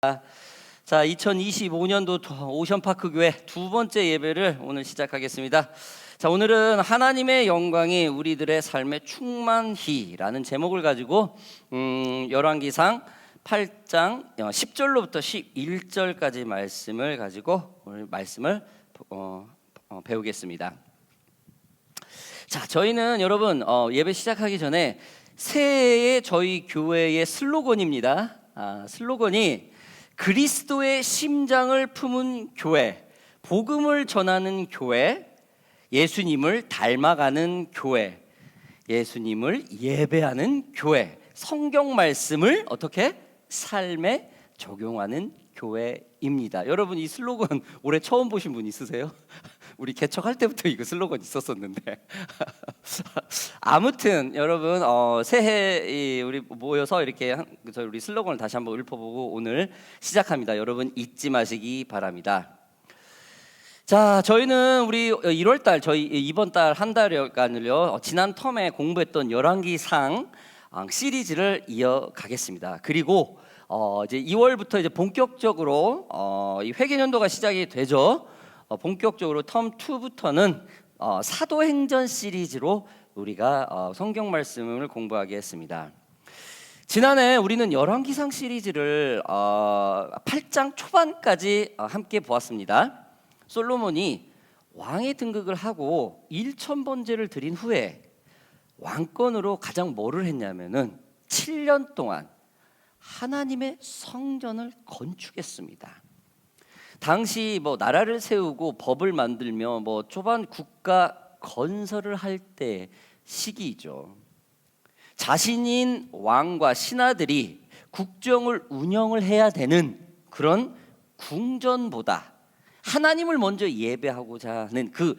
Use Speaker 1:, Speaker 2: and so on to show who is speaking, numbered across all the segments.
Speaker 1: 자, 2025년도 오션파크 교회 두 번째 예배를 오늘 시작하겠습니다. 자, 오늘은 하나님의 영광이 우리들의 삶에 충만히라는 제목을 가지고 열왕기상 8장 10절로부터 11절까지 말씀을 가지고 오늘 말씀을 배우겠습니다. 자, 저희는 여러분 예배 시작하기 전에 새해의 저희 교회의 슬로건입니다. 슬로건이 그리스도의 심장을 품은 교회, 복음을 전하는 교회, 예수님을 닮아가는 교회, 예수님을 예배하는 교회, 성경 말씀을 어떻게 삶에 적용하는 교회입니다. 여러분, 이 슬로건 올해 처음 보신 분 있으세요? 우리 개척할 때부터 이거 슬로건 있었었는데 아무튼 여러분 새해 우리 모여서 이렇게 우리 슬로건을 다시 한번 읊어보고 오늘 시작합니다. 여러분 잊지 마시기 바랍니다. 자, 저희는 우리 1월달 저희 이번 달 한 달간을요 지난 텀에 공부했던 열왕기상 시리즈를 이어가겠습니다. 그리고 이제 2월부터 이제 본격적으로 이 회계년도가 시작이 되죠. 본격적으로 텀 2부터는 사도행전 시리즈로 우리가 성경 말씀을 공부하겠습니다. 지난해 우리는 열왕기상 시리즈를 8장 초반까지 함께 보았습니다. 솔로몬이 왕의 등극을 하고 1000번제를 드린 후에 왕권으로 가장 뭐를 했냐면은 7년 동안 하나님의 성전을 건축했습니다. 당시 나라를 세우고 법을 만들며 초반 국가 건설을 할 때 시기이죠. 자신인 왕과 신하들이 국정을 운영을 해야 되는 그런 궁전보다 하나님을 먼저 예배하고자 하는 그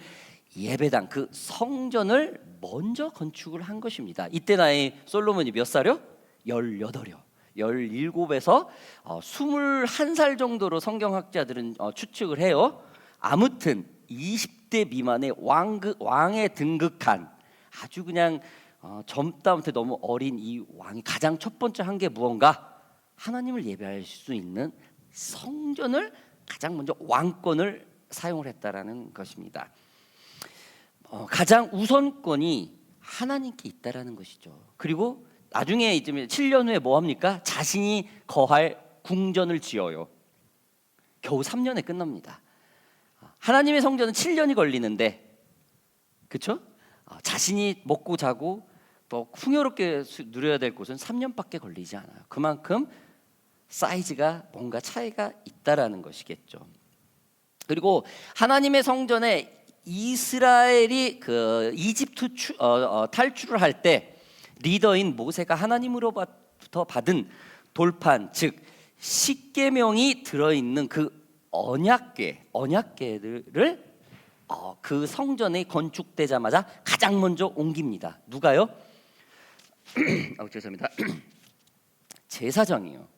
Speaker 1: 예배당, 그 성전을 먼저 건축을 한 것입니다. 이때 나이 솔로몬이 몇 살이요? 18이요. 17에서 21살 정도로 성경학자들은 추측을 해요. 아무튼 20대 미만의 왕에 등극한 아주 그냥 젊다 못해 너무 어린 이 왕이 가장 첫 번째 한 게 무언가? 하나님을 예배할 수 있는 성전을 가장 먼저 왕권을 사용을 했다라는 것입니다. 가장 우선권이 하나님께 있다라는 것이죠. 그리고 나중에 이제 7년 후에 뭐 합니까? 자신이 거할 궁전을 지어요. 겨우 3년에 끝납니다. 하나님의 성전은 7년이 걸리는데, 그렇죠? 자신이 먹고 자고 또 풍요롭게 누려야 될 곳은 3년밖에 걸리지 않아요. 그만큼 사이즈가 뭔가 차이가 있다라는 것이겠죠. 그리고 하나님의 성전에 이스라엘이 그 이집트 탈출을 할 때 리더인 모세가 하나님으로부터 받은 돌판, 즉 십계명이 들어있는 그 언약궤들을 그 성전에 건축되자마자 가장 먼저 옮깁니다. 누가요? 죄송합니다. 제사장이요.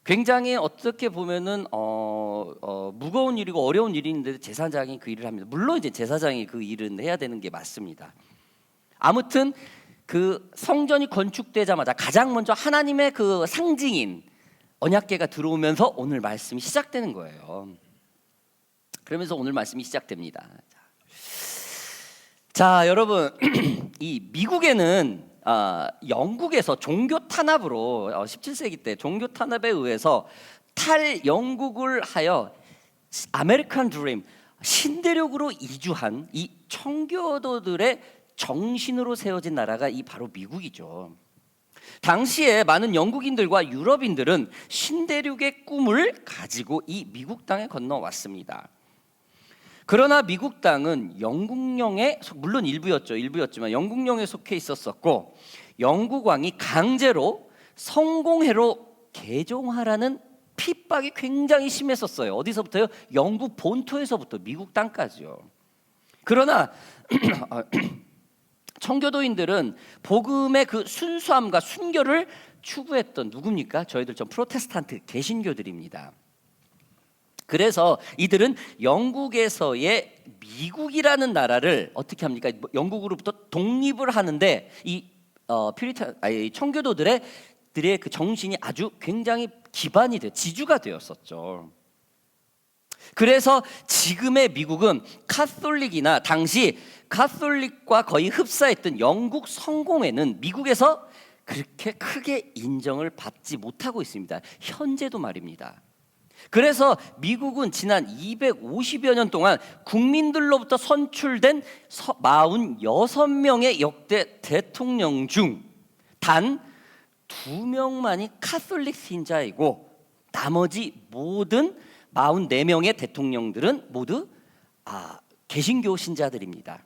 Speaker 1: 굉장히 어떻게 보면은 무거운 일이고 어려운 일인데 제사장이 그 일을 합니다. 물론 이제 제사장이 그 일은 해야 되는 게 맞습니다. 아무튼 그 성전이 건축되자마자 가장 먼저 하나님의 그 상징인 언약궤가 들어오면서 오늘 말씀이 시작되는 거예요. 그러면서 오늘 말씀이 시작됩니다. 자, 여러분 이 미국에는 영국에서 종교 탄압으로 17세기 때 종교 탄압에 의해서 탈영국을 하여 아메리칸 드림 신대륙으로 이주한 이 청교도들의 정신으로 세워진 나라가 이 바로 미국이죠. 당시에 많은 영국인들과 유럽인들은 신대륙의 꿈을 가지고 이 미국 땅에 건너왔습니다. 그러나 미국 땅은 영국령에 물론 일부였지만 영국령에 속해 있었었고 영국 왕이 강제로 성공회로 개종하라는 핍박이 굉장히 심했었어요. 어디서부터요? 영국 본토에서부터 미국 땅까지요. 그러나 청교도인들은 복음의 그 순수함과 순결을 추구했던 누굽니까? 저희들 전 프로테스탄트 개신교들입니다. 그래서 이들은 영국에서의 미국이라는 나라를 어떻게 합니까? 영국으로부터 독립을 하는데 이 청교도들의 그 정신이 아주 굉장히 기반이 지주가 되었었죠. 그래서 지금의 미국은 카톨릭이나 당시 카톨릭과 거의 흡사했던 영국 성공회는 미국에서 그렇게 크게 인정을 받지 못하고 있습니다. 현재도 말입니다. 그래서 미국은 지난 250여 년 동안 국민들로부터 선출된 46명의 역대 대통령 중 단 2명만이 카톨릭 신자이고 나머지 모든 44명의 대통령들은 모두 개신교 신자들입니다.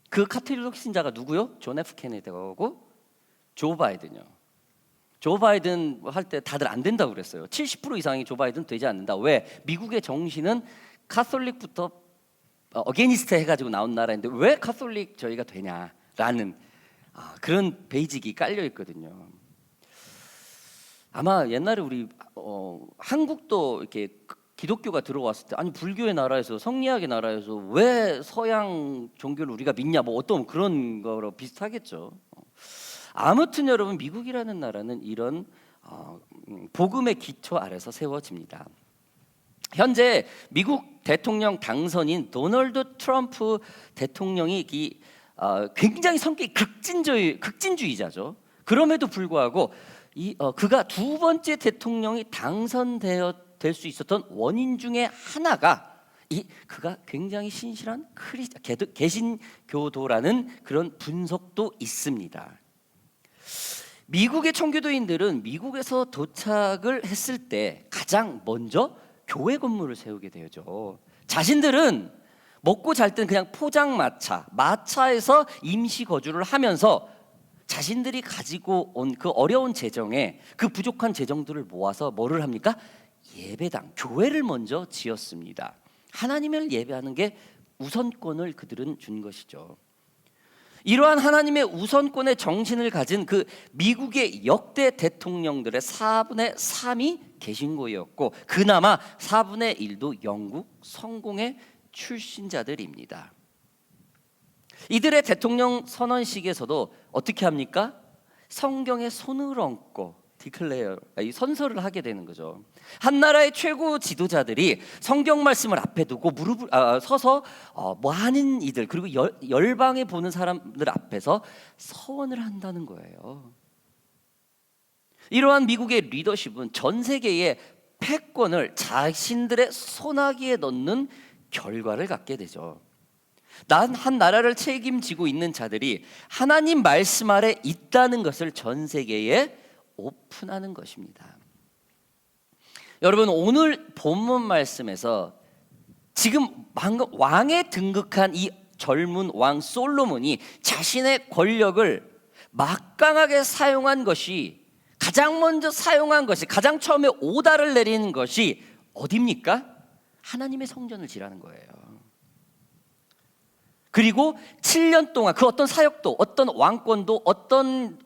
Speaker 1: 그 카톨릭 신자가 누구요? 존 F 케네디하고 조 바이든요. 조 바이든 할 때 다들 안 된다고 그랬어요. 70% 이상이 조 바이든 되지 않는다. 왜? 미국의 정신은 카톨릭부터 어게니스트 해가지고 나온 나라인데 왜 카톨릭 저희가 되냐라는 그런 베이직이 깔려 있거든요. 아마 옛날에 우리 한국도 이렇게 기독교가 들어왔을 때 아니 불교의 나라에서 성리학의 나라에서 왜 서양 종교를 우리가 믿냐 뭐 어떤 그런 거로 비슷하겠죠. 아무튼 여러분 미국이라는 나라는 이런 복음의 기초 아래서 세워집니다. 현재 미국 대통령 당선인 도널드 트럼프 대통령이 굉장히 성격이 극진주의자죠. 그럼에도 불구하고 그가 두 번째 대통령이 될 수 있었던 원인 중에 하나가 그가 굉장히 신실한 개신교도라는 그런 분석도 있습니다. 미국의 청교도인들은 미국에서 도착을 했을 때 가장 먼저 교회 건물을 세우게 되죠. 자신들은 먹고 잘 때는 그냥 마차에서 임시 거주를 하면서 자신들이 가지고 온 그 어려운 재정에 그 부족한 재정들을 모아서 뭐를 합니까? 예배당, 교회를 먼저 지었습니다. 하나님을 예배하는 게 우선권을 그들은 준 것이죠. 이러한 하나님의 우선권의 정신을 가진 그 미국의 역대 대통령들의 4분의 3이 개신교였고 그나마 4분의 1도 영국 성공의 출신자들입니다. 이들의 대통령 선언식에서도 어떻게 합니까? 성경에 손을 얹고 이 선서를 하게 되는 거죠. 한 나라의 최고 지도자들이 성경 말씀을 앞에 두고 서서 많은 이들 그리고 열방에 보는 사람들 앞에서 서원을 한다는 거예요. 이러한 미국의 리더십은 전 세계의 패권을 자신들의 손아귀에 넣는 결과를 갖게 되죠. 한 나라를 책임지고 있는 자들이 하나님 말씀 아래 있다는 것을 전 세계에 오픈하는 것입니다. 여러분 오늘 본문 말씀에서 지금 방금 왕에 등극한 이 젊은 왕 솔로몬이 자신의 권력을 막강하게 사용한 것이 가장 먼저 사용한 것이 가장 처음에 오다를 내리는 것이 어디입니까? 하나님의 성전을 지라는 거예요. 그리고 7년 동안 그 어떤 사역도 어떤 왕권도 어떤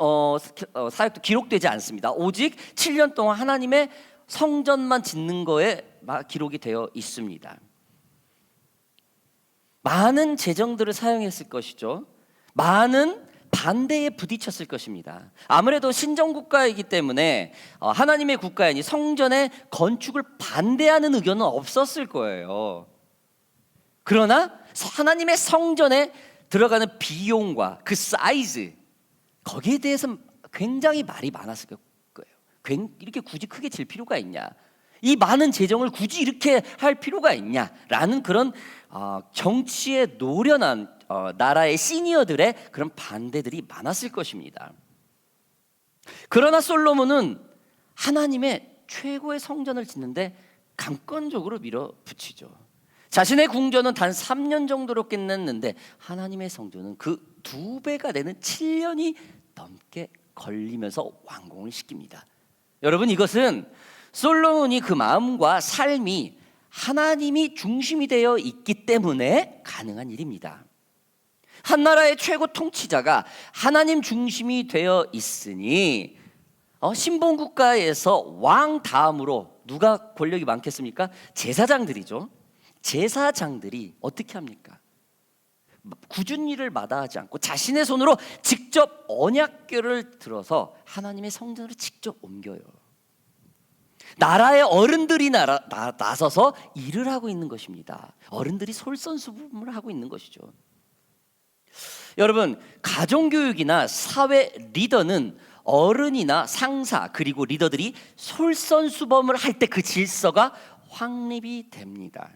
Speaker 1: 사역도 기록되지 않습니다. 오직 7년 동안 하나님의 성전만 짓는 거에 기록이 되어 있습니다. 많은 재정들을 사용했을 것이죠. 많은 반대에 부딪혔을 것입니다. 아무래도 신정국가이기 때문에 하나님의 국가이니 성전의 건축을 반대하는 의견은 없었을 거예요. 그러나 하나님의 성전에 들어가는 비용과 그 사이즈 거기에 대해서 굉장히 말이 많았을 거예요. 이렇게 굳이 크게 질 필요가 있냐? 이 많은 재정을 굳이 이렇게 할 필요가 있냐라는 그런 정치에 노련한 나라의 시니어들의 그런 반대들이 많았을 것입니다. 그러나 솔로몬은 하나님의 최고의 성전을 짓는데 강권적으로 밀어붙이죠. 자신의 궁전은 단 3년 정도로 끝냈는데 하나님의 성전은 그 2배가 되는 7년이 넘게 걸리면서 완공을 시킵니다. 여러분 이것은 솔로몬이 그 마음과 삶이 하나님이 중심이 되어 있기 때문에 가능한 일입니다. 한 나라의 최고 통치자가 하나님 중심이 되어 있으니 신봉국가에서 왕 다음으로 누가 권력이 많겠습니까? 제사장들이죠. 제사장들이 어떻게 합니까? 굳은 일을 마다하지 않고 자신의 손으로 직접 언약궤를 들어서 하나님의 성전으로 직접 옮겨요. 나라의 어른들이 나서서 일을 하고 있는 것입니다. 어른들이 솔선수범을 하고 있는 것이죠. 여러분, 가정교육이나 사회 리더는 어른이나 상사 그리고 리더들이 솔선수범을 할 때 그 질서가 확립이 됩니다.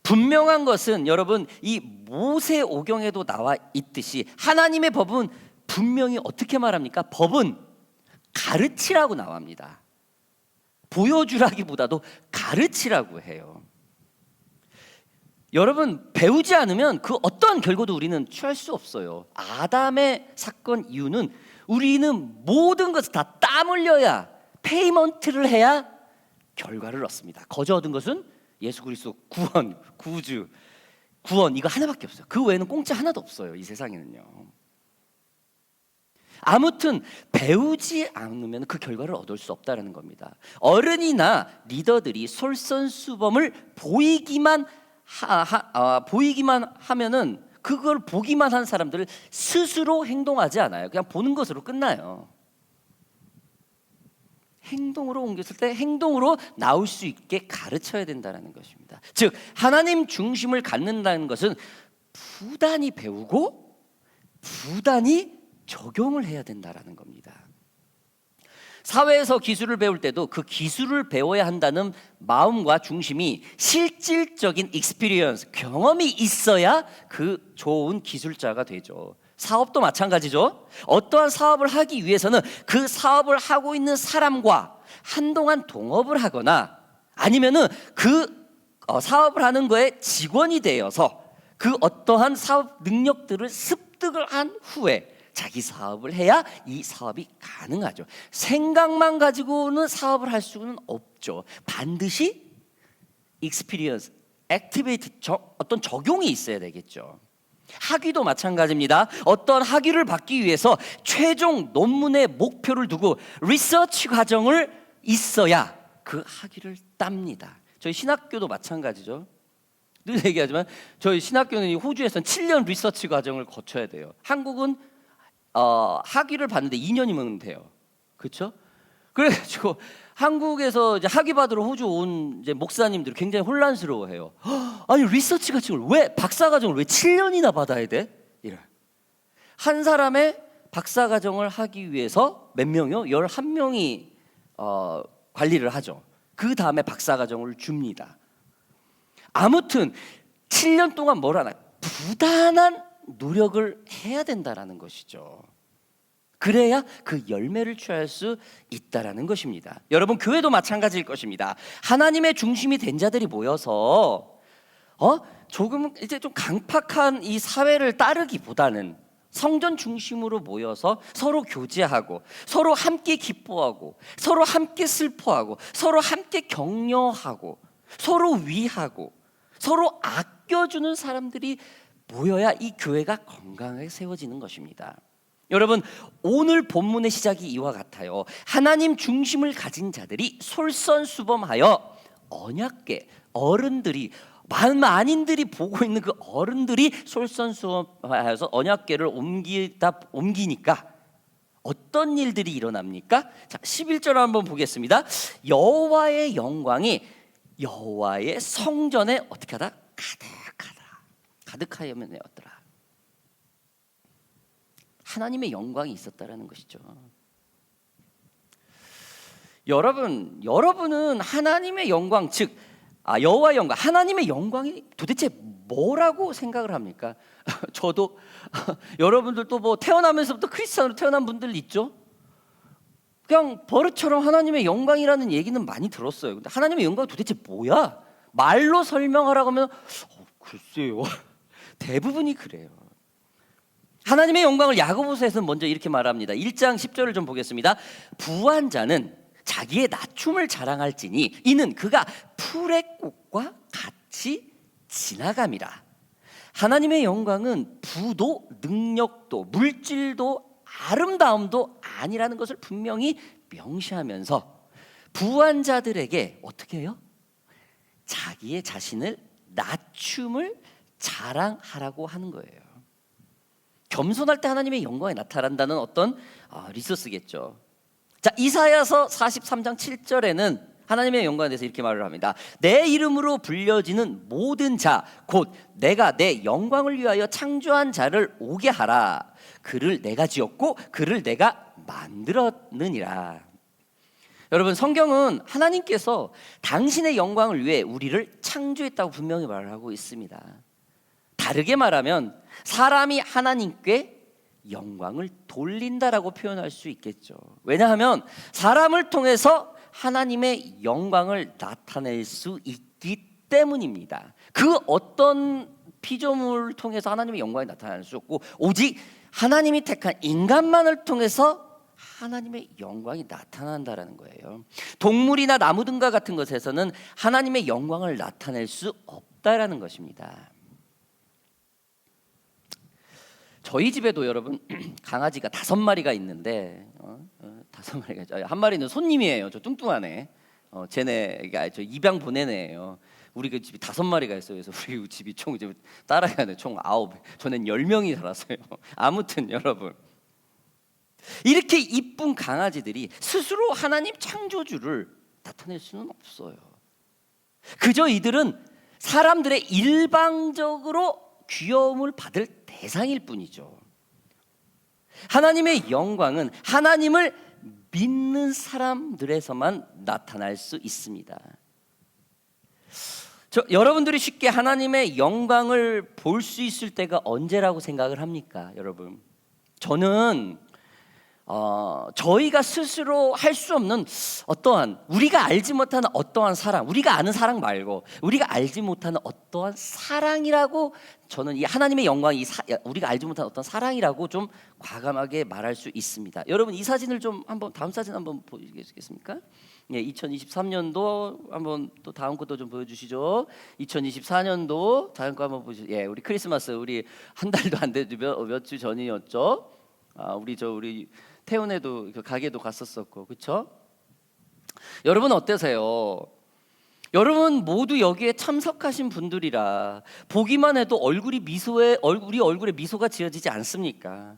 Speaker 1: 분명한 것은 여러분, 이 모세오경에도 나와 있듯이 하나님의 법은 분명히 어떻게 말합니까? 법은 가르치라고 나옵니다. 보여주라기보다도 가르치라고 해요. 여러분, 배우지 않으면 그 어떠한 결과도 우리는 취할 수 없어요. 아담의 사건 이유는 우리는 모든 것을 다 땀 흘려야, 페이먼트를 해야 결과를 얻습니다. 거저 얻은 것은 예수 그리스도 구원, 구주, 구원, 이거 하나밖에 없어요. 그 외에는 공짜 하나도 없어요, 이 세상에는요. 아무튼 배우지 않으면 그 결과를 얻을 수 없다는 겁니다. 어른이나 리더들이 솔선수범을 보이기만 하면은 그걸 보기만 한 사람들을 스스로 행동하지 않아요. 그냥 보는 것으로 끝나요. 행동으로 옮겼을 때 행동으로 나올 수 있게 가르쳐야 된다는 것입니다. 즉 하나님 중심을 갖는다는 것은 부단히 배우고 부단히 적용을 해야 된다는 겁니다. 사회에서 기술을 배울 때도 그 기술을 배워야 한다는 마음과 중심이 실질적인 익스피리언스, 경험이 있어야 그 좋은 기술자가 되죠. 사업도 마찬가지죠. 어떠한 사업을 하기 위해서는 그 사업을 하고 있는 사람과 한동안 동업을 하거나 아니면은 그 사업을 하는 거에 직원이 되어서 그 어떠한 사업 능력들을 습득을 한 후에 자기 사업을 해야 이 사업이 가능하죠. 생각만 가지고는 사업을 할 수는 없죠. 반드시 익스피리언스, 액티베이트, 어떤 적용이 있어야 되겠죠. 학위도 마찬가지입니다. 어떤 학위를 받기 위해서 최종 논문의 목표를 두고 리서치 과정을 있어야 그 학위를 땁니다. 저희 신학교도 마찬가지죠. 늘 얘기하지만 저희 신학교는 호주에서는 7년 리서치 과정을 거쳐야 돼요. 한국은 학위를 받는데 2년이면 돼요. 그렇죠? 그래가지고 한국에서 이제 학위 받으러 호주 온 이제 목사님들이 굉장히 혼란스러워해요. 아니 리서치 과정을 왜 박사 과정을 왜 7년이나 받아야 돼? 이래. 한 사람의 박사 과정을 하기 위해서 몇 명이요? 11명이 관리를 하죠. 그 다음에 박사 과정을 줍니다. 아무튼 7년 동안 뭘 하나? 부단한 노력을 해야 된다라는 것이죠. 그래야 그 열매를 취할 수 있다라는 것입니다. 여러분, 교회도 마찬가지일 것입니다. 하나님의 중심이 된 자들이 모여서 조금 이제 좀 강팍한 이 사회를 따르기보다는 성전 중심으로 모여서 서로 교제하고 서로 함께 기뻐하고 서로 함께 슬퍼하고 서로 함께 격려하고 서로 위하고 서로 아껴주는 사람들이 모여야 이 교회가 건강하게 세워지는 것입니다. 여러분, 오늘 본문의 시작이 이와 같아요. 하나님 중심을 가진 자들이 솔선수범하여 언약궤, 어른들이 만인들이 보고 있는 그 어른들이 솔선수범하여서 언약궤를 옮기니까 어떤 일들이 일어납니까? 자, 11절 한번 보겠습니다. 여호와의 영광이 여호와의 성전에 어떻게 하다? 가득하여면 어떠라. 하나님의 영광이 있었다라는 것이죠. 여러분은 하나님의 영광, 즉 여호와의 영광, 하나님의 영광이 도대체 뭐라고 생각을 합니까? 저도 여러분들도 뭐 태어나면서부터 크리스찬으로 태어난 분들 있죠. 그냥 버릇처럼 하나님의 영광이라는 얘기는 많이 들었어요. 근데 하나님의 영광이 도대체 뭐야? 말로 설명하라고 하면 글쎄요. 대부분이 그래요. 하나님의 영광을 야고보서에서는 먼저 이렇게 말합니다. 1장 10절을 좀 보겠습니다. 부한 자는 자기의 낮춤을 자랑할지니 이는 그가 풀의 꽃과 같이 지나감이라. 하나님의 영광은 부도 능력도 물질도 아름다움도 아니라는 것을 분명히 명시하면서 부한 자들에게 어떻게 해요? 자기의 자신을 낮춤을 자랑하라고 하는 거예요. 겸손할 때 하나님의 영광이 나타난다는 어떤 리소스겠죠. 자, 이사야서 43장 7절에는 하나님의 영광에 대해서 이렇게 말을 합니다. 내 이름으로 불려지는 모든 자, 곧 내가 내 영광을 위하여 창조한 자를 오게 하라. 그를 내가 지었고 그를 내가 만들었느니라. 여러분, 성경은 하나님께서 당신의 영광을 위해 우리를 창조했다고 분명히 말을 하고 있습니다. 다르게 말하면 사람이 하나님께 영광을 돌린다라고 표현할 수 있겠죠. 왜냐하면 사람을 통해서 하나님의 영광을 나타낼 수 있기 때문입니다. 그 어떤 피조물을 통해서 하나님의 영광이 나타날 수 없고 오직 하나님이 택한 인간만을 통해서 하나님의 영광이 나타난다라는 거예요. 동물이나 나무 등과 같은 것에서는 하나님의 영광을 나타낼 수 없다라는 것입니다. 저희 집에도 여러분 강아지가 5마리가 있는데 5마리가 한 마리는 손님이에요. 저 뚱뚱하네. 쟤네가 저 입양 보낸 애예요. 우리 그 집이 5마리가 있어요. 그래서 우리 집이 총 이제 따라가야 돼. 총 9. 저는 10명이 살았어요. 아무튼 여러분, 이렇게 이쁜 강아지들이 스스로 하나님 창조주를 나타낼 수는 없어요. 그저 이들은 사람들의 일방적으로 귀여움을 받을 대상일 뿐이죠. 하나님의 영광은 하나님을 믿는 사람들에서만 나타날 수 있습니다. 여러분들이 쉽게 하나님의 영광을 볼 수 있을 때가 언제라고 생각을 합니까, 여러분? 저는 저희가 스스로 할 수 없는 어떠한, 우리가 알지 못하는 어떠한 사랑, 우리가 아는 사랑 말고 우리가 알지 못하는 어떠한 사랑이라고, 저는 이 하나님의 영광이 우리가 알지 못하는 어떤 사랑이라고 좀 과감하게 말할 수 있습니다. 여러분, 이 사진을 좀 한번, 다음 사진 한번 보시겠습니까? 예, 2023년도 한번 또 다음 것도 좀 보여주시죠. 2024년도 다음 거 한번 보시죠. 예, 우리 크리스마스, 우리 한 달도 안 되죠, 몇 주 전이었죠. 우리 태훈에도 그 가게도 갔었었고, 그렇죠? 여러분 어떠세요? 여러분 모두 여기에 참석하신 분들이라 보기만 해도 우리 얼굴에 미소가 지어지지 않습니까?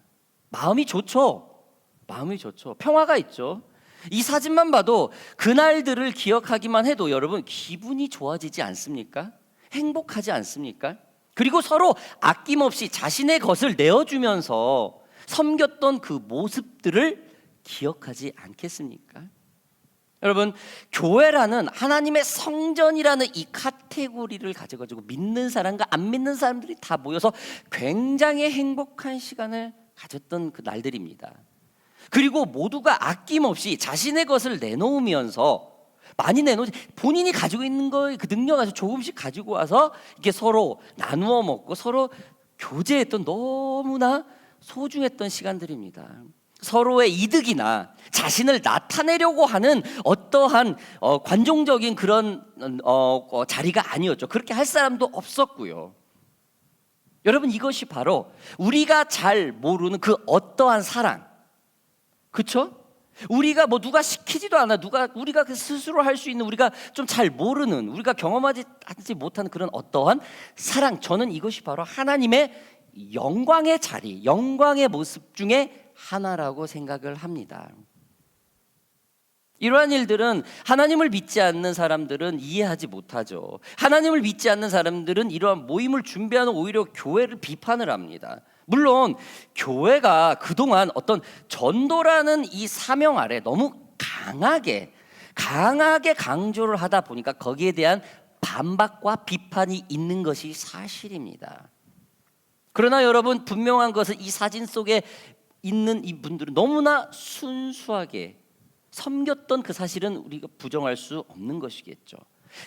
Speaker 1: 마음이 좋죠. 마음이 좋죠. 평화가 있죠. 이 사진만 봐도 그날들을 기억하기만 해도 여러분 기분이 좋아지지 않습니까? 행복하지 않습니까? 그리고 서로 아낌없이 자신의 것을 내어주면서 섬겼던 그 모습들을 기억하지 않겠습니까? 여러분, 교회라는 하나님의 성전이라는 이 카테고리를 가져가지고 믿는 사람과 안 믿는 사람들이 다 모여서 굉장히 행복한 시간을 가졌던 그 날들입니다. 그리고 모두가 아낌없이 자신의 것을 내놓으면서, 많이 내놓지, 본인이 가지고 있는 거 그 능력 가지고 조금씩 가지고 와서 이렇게 서로 나누어 먹고 서로 교제했던 너무나 소중했던 시간들입니다. 서로의 이득이나 자신을 나타내려고 하는 어떠한 관종적인 그런 자리가 아니었죠. 그렇게 할 사람도 없었고요. 여러분, 이것이 바로 우리가 잘 모르는 그 어떠한 사랑, 그렇죠? 우리가 뭐 누가 시키지도 않아, 우리가 스스로 할 수 있는, 우리가 좀 잘 모르는, 우리가 경험하지 못하는 그런 어떠한 사랑, 저는 이것이 바로 하나님의 영광의 자리, 영광의 모습 중에 하나라고 생각을 합니다. 이러한 일들은 하나님을 믿지 않는 사람들은 이해하지 못하죠. 하나님을 믿지 않는 사람들은 이러한 모임을 준비하는 오히려 교회를 비판을 합니다. 물론 교회가 그동안 어떤 전도라는 이 사명 아래 너무 강하게 강조를 하다 보니까 거기에 대한 반박과 비판이 있는 것이 사실입니다. 그러나 여러분, 분명한 것은 이 사진 속에 있는 이분들은 너무나 순수하게 섬겼던 그 사실은 우리가 부정할 수 없는 것이겠죠.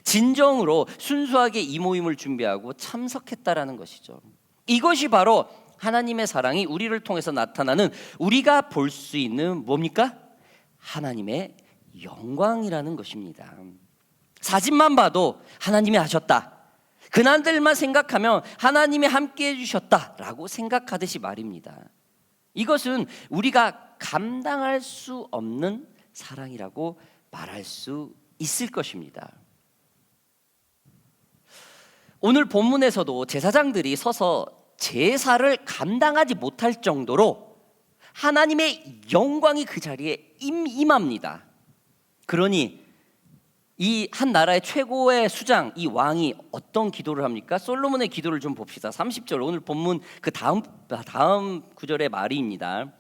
Speaker 1: 진정으로 순수하게 이 모임을 준비하고 참석했다라는 것이죠. 이것이 바로 하나님의 사랑이 우리를 통해서 나타나는, 우리가 볼 수 있는 뭡니까? 하나님의 영광이라는 것입니다. 사진만 봐도 하나님이 하셨다, 그날들만 생각하면 하나님이 함께 해주셨다라고 생각하듯이 말입니다. 이것은 우리가 감당할 수 없는 사랑이라고 말할 수 있을 것입니다. 오늘 본문에서도 제사장들이 서서 제사를 감당하지 못할 정도로 하나님의 영광이 그 자리에 임합니다. 그러니 이 한 나라의 최고의 수장, 이 왕이 어떤 기도를 합니까? 솔로몬의 기도를 좀 봅시다. 30절, 오늘 본문 그 다음 구절의 말입니다.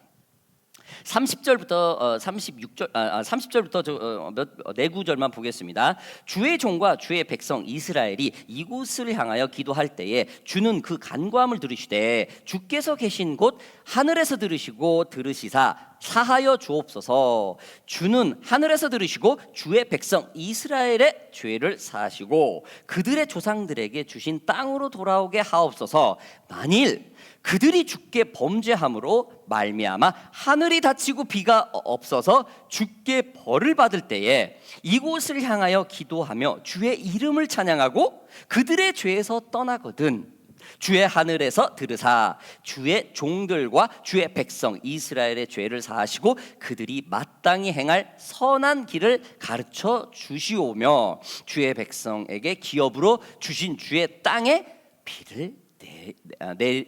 Speaker 1: 30절부터 36절 30절부터 네 구절만 보겠습니다. 주의 종과 주의 백성 이스라엘이 이곳을 향하여 기도할 때에 주는 그 간구함을 들으시되 주께서 계신 곳 하늘에서 들으시고 들으시사 사하여 주옵소서. 주는 하늘에서 들으시고 주의 백성 이스라엘의 죄를 사하시고 그들의 조상들에게 주신 땅으로 돌아오게 하옵소서. 만일 그들이 주께 범죄함으로 말미암아 하늘이 닫히고 비가 없어서 주께 벌을 받을 때에 이곳을 향하여 기도하며 주의 이름을 찬양하고 그들의 죄에서 떠나거든 주의 하늘에서 들으사 주의 종들과 주의 백성 이스라엘의 죄를 사하시고 그들이 마땅히 행할 선한 길을 가르쳐 주시오며 주의 백성에게 기업으로 주신 주의 땅에 비를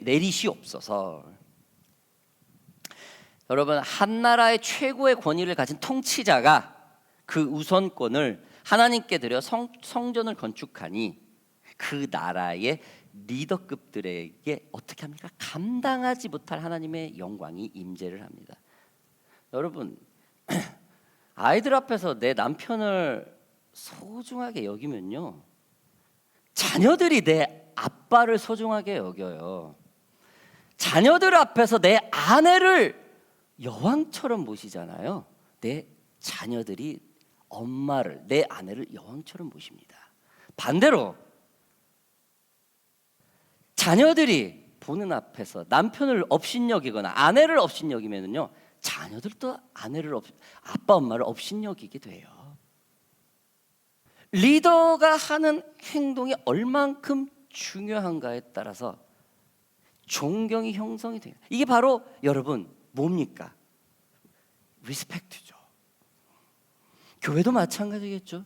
Speaker 1: 내리시옵소서. 여러분, 한 나라의 최고의 권위를 가진 통치자가 그 우선권을 하나님께 드려 성전을 건축하니 그 나라의 리더급들에게 어떻게 합니까? 감당하지 못할 하나님의 영광이 임재를 합니다. 여러분, 아이들 앞에서 내 남편을 소중하게 여기면요, 자녀들이 내 아빠를 소중하게 여겨요. 자녀들 앞에서 내 아내를 여왕처럼 모시잖아요. 내 자녀들이 엄마를, 내 아내를 여왕처럼 모십니다. 반대로 자녀들이 보는 앞에서 남편을 업신여기거나 아내를 업신여기면요, 자녀들도 아빠 엄마를 업신여기게 돼요. 리더가 하는 행동이 얼만큼 중요한가에 따라서 존경이 형성이 돼요. 이게 바로 여러분 뭡니까? 리스펙트죠. 교회도 마찬가지겠죠.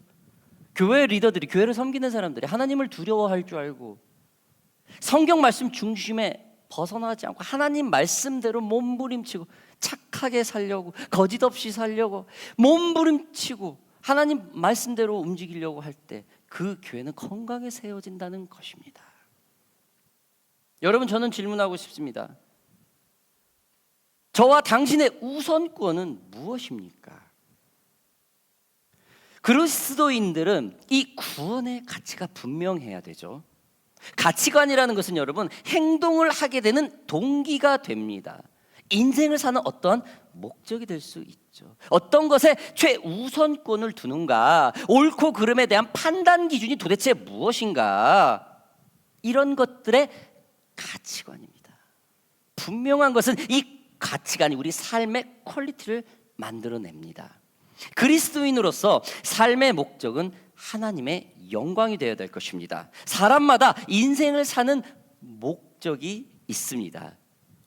Speaker 1: 교회 리더들이, 교회를 섬기는 사람들이 하나님을 두려워할 줄 알고 성경 말씀 중심에 벗어나지 않고 하나님 말씀대로 몸부림치고 착하게 살려고, 거짓 없이 살려고 몸부림치고 하나님 말씀대로 움직이려고 할 때 그 교회는 건강에 세워진다는 것입니다. 여러분, 저는 질문하고 싶습니다. 저와 당신의 우선권은 무엇입니까? 그리스도인들은 이 구원의 가치가 분명해야 되죠. 가치관이라는 것은 여러분 행동을 하게 되는 동기가 됩니다. 인생을 사는 어떠한 목적이 될 수 있죠. 어떤 것에 최우선권을 두는가, 옳고 그름에 대한 판단 기준이 도대체 무엇인가, 이런 것들의 가치관입니다. 분명한 것은 이 가치관이 우리 삶의 퀄리티를 만들어냅니다. 그리스도인으로서 삶의 목적은 하나님의 영광이 되어야 될 것입니다. 사람마다 인생을 사는 목적이 있습니다.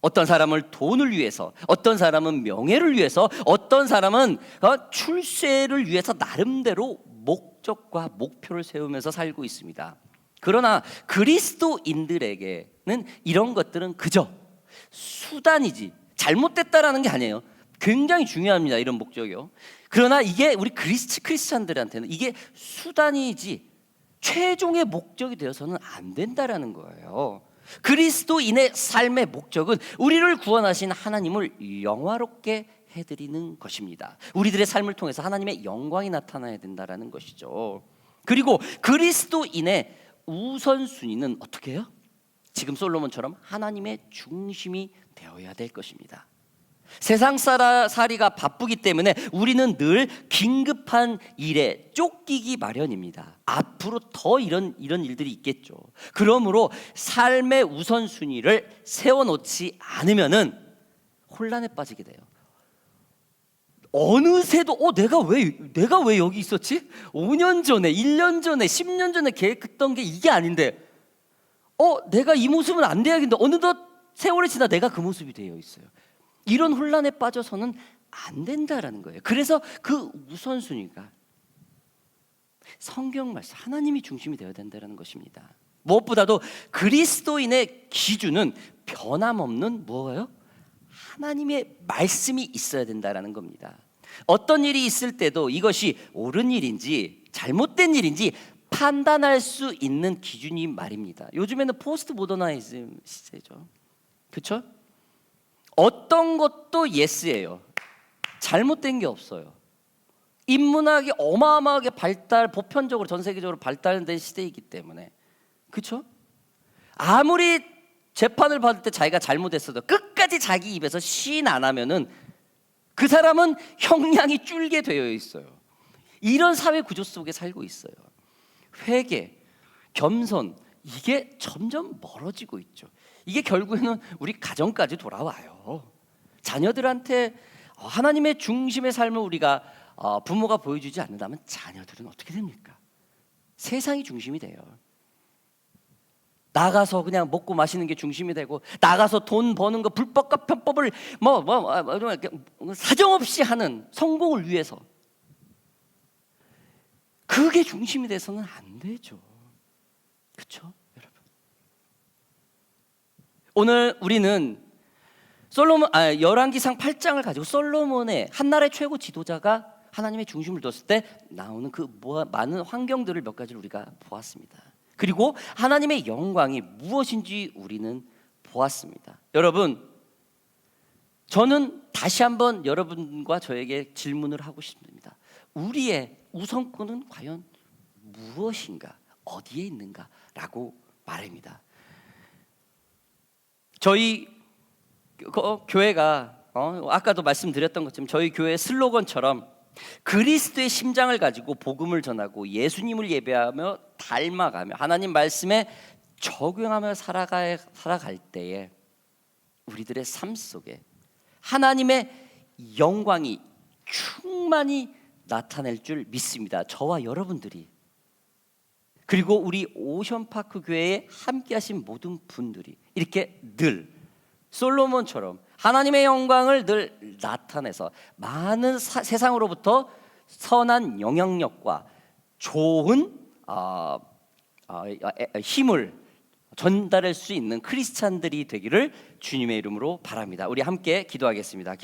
Speaker 1: 어떤 사람은 돈을 위해서, 어떤 사람은 명예를 위해서, 어떤 사람은 출세를 위해서 나름대로 목적과 목표를 세우면서 살고 있습니다. 그러나 그리스도인들에게는 이런 것들은 그저 수단이지 잘못됐다라는 게 아니에요. 굉장히 중요합니다, 이런 목적이요. 그러나 이게 우리 크리스찬들한테는 이게 수단이지 최종의 목적이 되어서는 안 된다라는 거예요. 그리스도인의 삶의 목적은 우리를 구원하신 하나님을 영화롭게 해드리는 것입니다. 우리들의 삶을 통해서 하나님의 영광이 나타나야 된다라는 것이죠. 그리고 그리스도인의 우선순위는 어떻게 해요? 지금 솔로몬처럼 하나님의 중심이 되어야 될 것입니다. 세상 살이가 바쁘기 때문에 우리는 늘 긴급한 일에 쫓기기 마련입니다. 앞으로 더 이런 일들이 있겠죠. 그러므로 삶의 우선순위를 세워놓지 않으면은 혼란에 빠지게 돼요. 어느새도 내가 왜 여기 있었지? 5년 전에, 1년 전에, 10년 전에 계획했던 게 이게 아닌데 내가 이 모습은 안 돼야겠는데 어느덧 세월이 지나 내가 그 모습이 되어 있어요. 이런 혼란에 빠져서는 안 된다라는 거예요. 그래서 그 우선순위가 성경 말씀, 하나님이 중심이 되어야 된다는 것입니다. 무엇보다도 그리스도인의 기준은 변함없는 뭐예요? 하나님의 말씀이 있어야 된다라는 겁니다. 어떤 일이 있을 때도 이것이 옳은 일인지 잘못된 일인지 판단할 수 있는 기준이 말입니다. 요즘에는 포스트 모더니즘 시대죠. 그렇죠? 어떤 것도 예스예요. 잘못된 게 없어요. 인문학이 어마어마하게 보편적으로 전 세계적으로 발달된 시대이기 때문에. 그렇죠? 아무리 재판을 받을 때 자기가 잘못했어도 끝까지 자기 입에서 시인 안 하면은 그 사람은 형량이 줄게 되어 있어요. 이런 사회 구조 속에 살고 있어요. 회개, 겸손, 이게 점점 멀어지고 있죠. 이게 결국에는 우리 가정까지 돌아와요. 자녀들한테 하나님의 중심의 삶을 우리가 부모가 보여주지 않는다면 자녀들은 어떻게 됩니까? 세상이 중심이 돼요. 나가서 그냥 먹고 마시는 게 중심이 되고, 나가서 돈 버는 거 불법과 편법을 사정없이 하는 성공을 위해서, 그게 중심이 돼서는 안 되죠. 그렇죠, 여러분? 오늘 우리는 열왕기상 8장을 가지고 솔로몬의 한나라의 최고 지도자가 하나님의 중심을 뒀을 때 나오는 그 많은 환경들을 몇 가지를 우리가 보았습니다. 그리고 하나님의 영광이 무엇인지 우리는 보았습니다. 여러분, 저는 다시 한번 여러분과 저에게 질문을 하고 싶습니다. 우리의 우선권은 과연 무엇인가, 어디에 있는가 라고 말입니다. 저희 교회가 아까도 말씀드렸던 것처럼 저희 교회 슬로건처럼 그리스도의 심장을 가지고 복음을 전하고 예수님을 예배하며 닮아가며 하나님 말씀에 적용하며 살아갈 때에 우리들의 삶 속에 하나님의 영광이 충만히 나타낼 줄 믿습니다. 저와 여러분들이, 그리고 우리 오션파크 교회에 함께하신 모든 분들이 이렇게 늘 솔로몬처럼 하나님의 영광을 늘 나타내서 많은 세상으로부터 선한 영향력과 좋은 힘을 전달할 수 있는 크리스찬들이 되기를 주님의 이름으로 바랍니다. 우리 함께 기도하겠습니다.